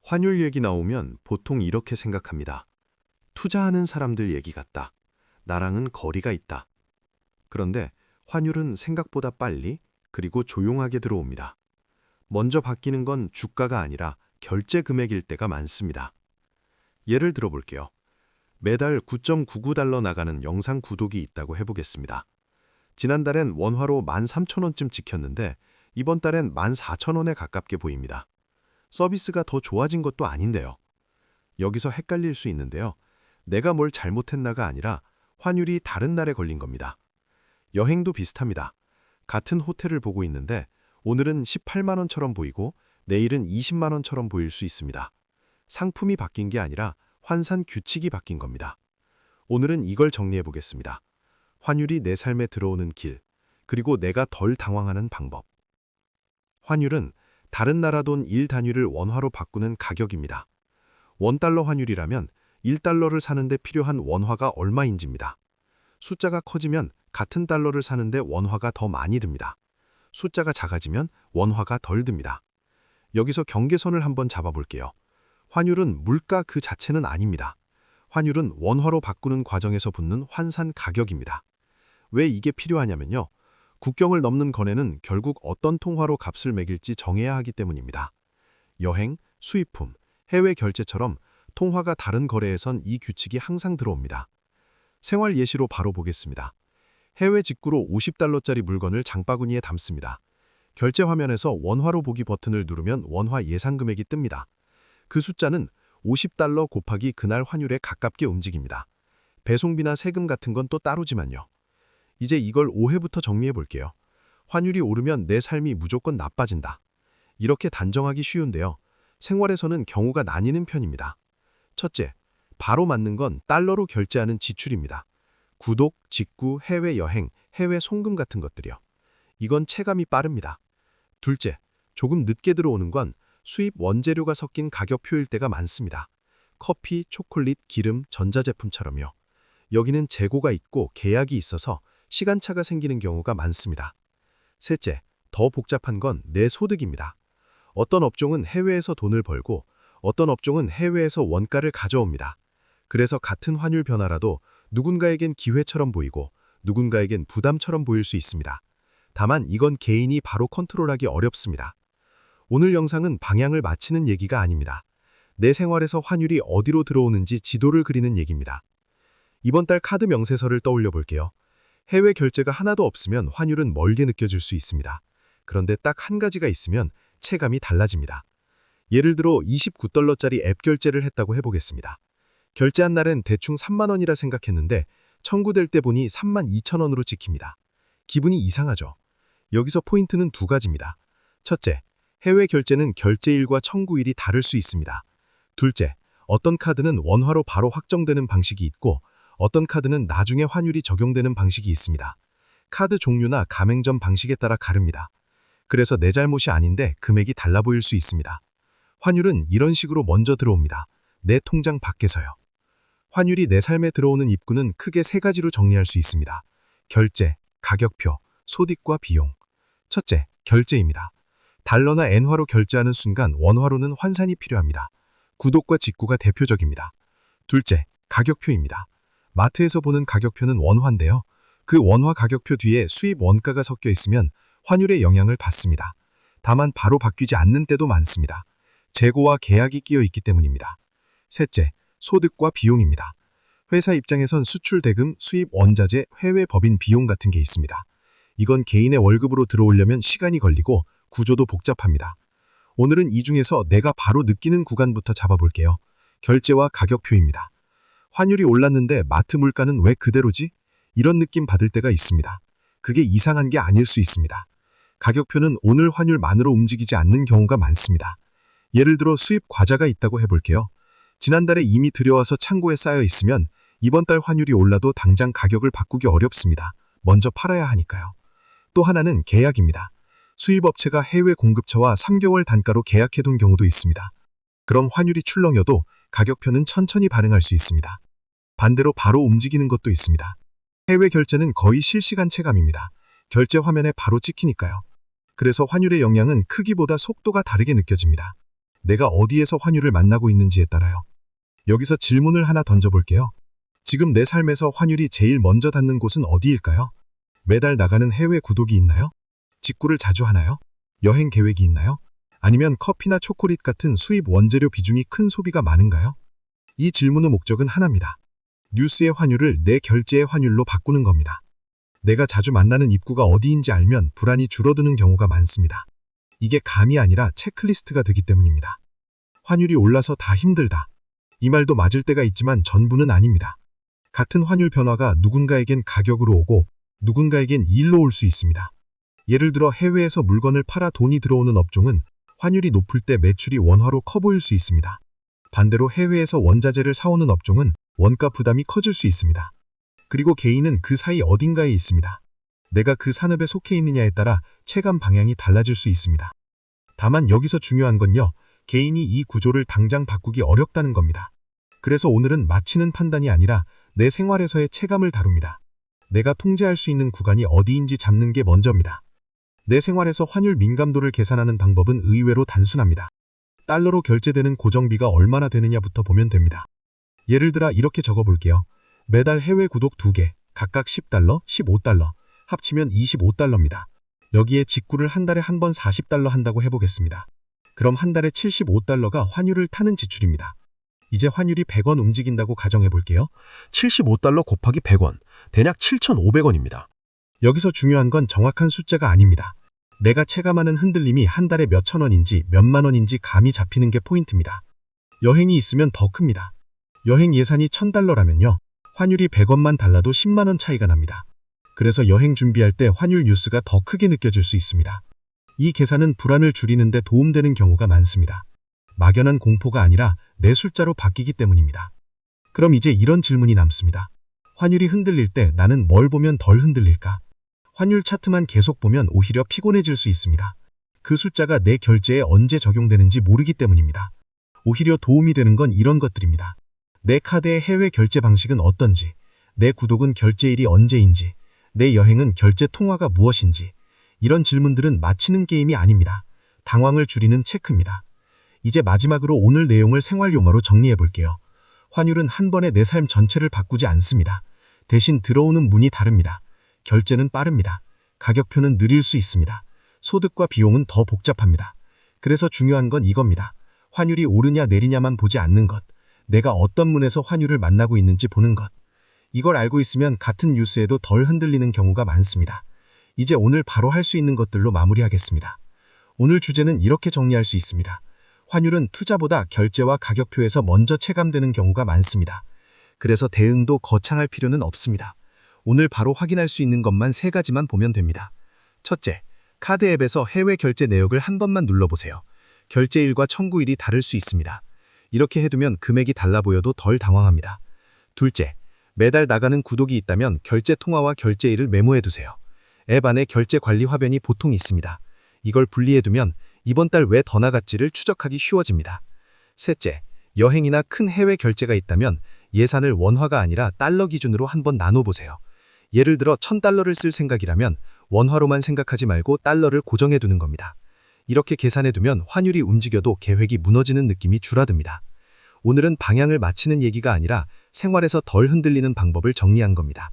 환율 얘기 나오면 보통 이렇게 생각합니다. 투자하는 사람들 얘기 같다. 나랑은 거리가 있다. 그런데 환율은 생각보다 빨리 그리고 조용하게 들어옵니다. 먼저 바뀌는 건 주가가 아니라 결제 금액일 때가 많습니다. 예를 들어볼게요. 매달 9.99달러 나가는 영상 구독이 있다고 해보겠습니다. 지난달엔 원화로 13,000원쯤 찍혔는데 이번 달엔 14,000원에 가깝게 보입니다. 서비스가 더 좋아진 것도 아닌데요. 여기서 헷갈릴 수 있는데요. 내가 뭘 잘못했나가 아니라 환율이 다른 날에 걸린 겁니다. 여행도 비슷합니다. 같은 호텔을 보고 있는데 오늘은 18만 원처럼 보이고 내일은 20만 원처럼 보일 수 있습니다. 상품이 바뀐 게 아니라 환산 규칙이 바뀐 겁니다. 오늘은 이걸 정리해 보겠습니다. 환율이 내 삶에 들어오는 길, 그리고 내가 덜 당황하는 방법. 환율은 다른 나라 돈 1단위를 원화로 바꾸는 가격입니다. 원달러 환율이라면 1달러를 사는데 필요한 원화가 얼마인지입니다. 숫자가 커지면 같은 달러를 사는데 원화가 더 많이 듭니다. 숫자가 작아지면 원화가 덜 듭니다. 여기서 경계선을 한번 잡아볼게요. 환율은 물가 그 자체는 아닙니다. 환율은 원화로 바꾸는 과정에서 붙는 환산 가격입니다. 왜 이게 필요하냐면요. 국경을 넘는 거래는 결국 어떤 통화로 값을 매길지 정해야 하기 때문입니다. 여행, 수입품, 해외 결제처럼 통화가 다른 거래에선 이 규칙이 항상 들어옵니다. 생활 예시로 바로 보겠습니다. 해외 직구로 50달러짜리 물건을 장바구니에 담습니다. 결제 화면에서 원화로 보기 버튼을 누르면 원화 예상 금액이 뜹니다. 그 숫자는 50달러 곱하기 그날 환율에 가깝게 움직입니다. 배송비나 세금 같은 건 또 따로지만요. 이제 이걸 오해부터 정리해 볼게요. 환율이 오르면 내 삶이 무조건 나빠진다. 이렇게 단정하기 쉬운데요. 생활에서는 경우가 나뉘는 편입니다. 첫째, 바로 맞는 건 달러로 결제하는 지출입니다. 구독, 직구, 해외여행, 해외 송금 같은 것들이요. 이건 체감이 빠릅니다. 둘째, 조금 늦게 들어오는 건 수입 원재료가 섞인 가격표일 때가 많습니다. 커피, 초콜릿, 기름, 전자제품처럼요. 여기는 재고가 있고 계약이 있어서 시간차가 생기는 경우가 많습니다. 셋째, 더 복잡한 건 내 소득입니다. 어떤 업종은 해외에서 돈을 벌고 어떤 업종은 해외에서 원가를 가져옵니다. 그래서 같은 환율 변화라도 누군가에겐 기회처럼 보이고 누군가에겐 부담처럼 보일 수 있습니다. 다만 이건 개인이 바로 컨트롤하기 어렵습니다. 오늘 영상은 방향을 맞히는 얘기가 아닙니다. 내 생활에서 환율이 어디로 들어오는지 지도를 그리는 얘기입니다. 이번 달 카드 명세서를 떠올려 볼게요. 해외 결제가 하나도 없으면 환율은 멀게 느껴질 수 있습니다. 그런데 딱 한 가지가 있으면 체감이 달라집니다. 예를 들어 29달러짜리 앱 결제를 했다고 해보겠습니다. 결제한 날엔 대충 3만 원이라 생각했는데 청구될 때 보니 32,000원으로 찍힙니다. 기분이 이상하죠? 여기서 포인트는 두 가지입니다. 첫째, 해외 결제는 결제일과 청구일이 다를 수 있습니다. 둘째, 어떤 카드는 원화로 바로 확정되는 방식이 있고 어떤 카드는 나중에 환율이 적용되는 방식이 있습니다. 카드 종류나 가맹점 방식에 따라 다릅니다. 그래서 내 잘못이 아닌데 금액이 달라 보일 수 있습니다. 환율은 이런 식으로 먼저 들어옵니다. 내 통장 밖에서요. 환율이 내 삶에 들어오는 입구는 크게 세 가지로 정리할 수 있습니다. 결제, 가격표, 소득과 비용. 첫째, 결제입니다. 달러나 엔화로 결제하는 순간 원화로는 환산이 필요합니다. 구독과 직구가 대표적입니다. 둘째, 가격표입니다. 마트에서 보는 가격표는 원화인데요. 그 원화 가격표 뒤에 수입 원가가 섞여 있으면 환율의 영향을 받습니다. 다만 바로 바뀌지 않는 때도 많습니다. 재고와 계약이 끼어 있기 때문입니다. 셋째, 소득과 비용입니다. 회사 입장에선 수출 대금, 수입 원자재, 해외 법인 비용 같은 게 있습니다. 이건 개인의 월급으로 들어오려면 시간이 걸리고 구조도 복잡합니다. 오늘은 이 중에서 내가 바로 느끼는 구간부터 잡아볼게요. 결제와 가격표입니다. 환율이 올랐는데 마트 물가는 왜 그대로지? 이런 느낌 받을 때가 있습니다. 그게 이상한 게 아닐 수 있습니다. 가격표는 오늘 환율만으로 움직이지 않는 경우가 많습니다. 예를 들어 수입 과자가 있다고 해볼게요. 지난달에 이미 들여와서 창고에 쌓여 있으면 이번 달 환율이 올라도 당장 가격을 바꾸기 어렵습니다. 먼저 팔아야 하니까요. 또 하나는 계약입니다. 수입업체가 해외 공급처와 3개월 단가로 계약해둔 경우도 있습니다. 그럼 환율이 출렁여도 가격표는 천천히 반응할 수 있습니다. 반대로 바로 움직이는 것도 있습니다. 해외 결제는 거의 실시간 체감입니다. 결제 화면에 바로 찍히니까요. 그래서 환율의 영향은 크기보다 속도가 다르게 느껴집니다. 내가 어디에서 환율을 만나고 있는지에 따라요. 여기서 질문을 하나 던져볼게요. 지금 내 삶에서 환율이 제일 먼저 닿는 곳은 어디일까요? 매달 나가는 해외 구독이 있나요? 직구를 자주 하나요? 여행 계획이 있나요? 아니면 커피나 초콜릿 같은 수입 원재료 비중이 큰 소비가 많은가요? 이 질문의 목적은 하나입니다. 뉴스의 환율을 내 결제의 환율로 바꾸는 겁니다. 내가 자주 만나는 입구가 어디인지 알면 불안이 줄어드는 경우가 많습니다. 이게 감이 아니라 체크리스트가 되기 때문입니다. 환율이 올라서 다 힘들다. 이 말도 맞을 때가 있지만 전부는 아닙니다. 같은 환율 변화가 누군가에겐 가격으로 오고 누군가에겐 일로 올 수 있습니다. 예를 들어 해외에서 물건을 팔아 돈이 들어오는 업종은 환율이 높을 때 매출이 원화로 커 보일 수 있습니다. 반대로 해외에서 원자재를 사오는 업종은 원가 부담이 커질 수 있습니다. 그리고 개인은 그 사이 어딘가에 있습니다. 내가 그 산업에 속해 있느냐에 따라 체감 방향이 달라질 수 있습니다. 다만 여기서 중요한 건요, 개인이 이 구조를 당장 바꾸기 어렵다는 겁니다. 그래서 오늘은 맞히는 판단이 아니라 내 생활에서의 체감을 다룹니다. 내가 통제할 수 있는 구간이 어디인지 잡는 게 먼저입니다. 내 생활에서 환율 민감도를 계산하는 방법은 의외로 단순합니다. 달러로 결제되는 고정비가 얼마나 되느냐부터 보면 됩니다. 예를 들어 이렇게 적어볼게요. 매달 해외 구독 2개, 각각 10달러, 15달러, 합치면 25달러입니다. 여기에 직구를 한 달에 한 번 40달러 한다고 해보겠습니다. 그럼 한 달에 75달러가 환율을 타는 지출입니다. 이제 환율이 100원 움직인다고 가정해볼게요. 75달러 곱하기 100원, 대략 7,500원입니다. 여기서 중요한 건 정확한 숫자가 아닙니다. 내가 체감하는 흔들림이 한 달에 몇천 원인지 몇만 원인지 감이 잡히는 게 포인트입니다. 여행이 있으면 더 큽니다. 여행 예산이 1,000달러라면요. 환율이 100원만 달라도 10만 원 차이가 납니다. 그래서 여행 준비할 때 환율 뉴스가 더 크게 느껴질 수 있습니다. 이 계산은 불안을 줄이는 데 도움되는 경우가 많습니다. 막연한 공포가 아니라 내 숫자로 바뀌기 때문입니다. 그럼 이제 이런 질문이 남습니다. 환율이 흔들릴 때 나는 뭘 보면 덜 흔들릴까? 환율 차트만 계속 보면 오히려 피곤해질 수 있습니다. 그 숫자가 내 결제에 언제 적용되는지 모르기 때문입니다. 오히려 도움이 되는 건 이런 것들입니다. 내 카드의 해외 결제 방식은 어떤지, 내 구독은 결제일이 언제인지, 내 여행은 결제 통화가 무엇인지, 이런 질문들은 맞히는 게임이 아닙니다. 당황을 줄이는 체크입니다. 이제 마지막으로 오늘 내용을 생활 용어로 정리해 볼게요. 환율은 한 번에 내 삶 전체를 바꾸지 않습니다. 대신 들어오는 문이 다릅니다. 결제는 빠릅니다. 가격표는 느릴 수 있습니다. 소득과 비용은 더 복잡합니다. 그래서 중요한 건 이겁니다. 환율이 오르냐 내리냐만 보지 않는 것, 내가 어떤 문에서 환율을 만나고 있는지 보는 것. 이걸 알고 있으면 같은 뉴스에도 덜 흔들리는 경우가 많습니다. 이제 오늘 바로 할 수 있는 것들로 마무리하겠습니다. 오늘 주제는 이렇게 정리할 수 있습니다. 환율은 투자보다 결제와 가격표에서 먼저 체감되는 경우가 많습니다. 그래서 대응도 거창할 필요는 없습니다. 오늘 바로 확인할 수 있는 것만 3가지만 보면 됩니다. 첫째, 카드 앱에서 해외 결제 내역을 한 번만 눌러보세요. 결제일과 청구일이 다를 수 있습니다. 이렇게 해두면 금액이 달라 보여도 덜 당황합니다. 둘째, 매달 나가는 구독이 있다면 결제 통화와 결제일을 메모해두세요. 앱 안에 결제 관리 화면이 보통 있습니다. 이걸 분리해두면 이번 달 왜 더 나갔지를 추적하기 쉬워집니다. 셋째, 여행이나 큰 해외 결제가 있다면 예산을 원화가 아니라 달러 기준으로 한번 나눠보세요. 예를 들어 1,000달러를 쓸 생각이라면 원화로만 생각하지 말고 달러를 고정해두는 겁니다. 이렇게 계산해두면 환율이 움직여도 계획이 무너지는 느낌이 줄어듭니다. 오늘은 방향을 맞히는 얘기가 아니라 생활에서 덜 흔들리는 방법을 정리한 겁니다.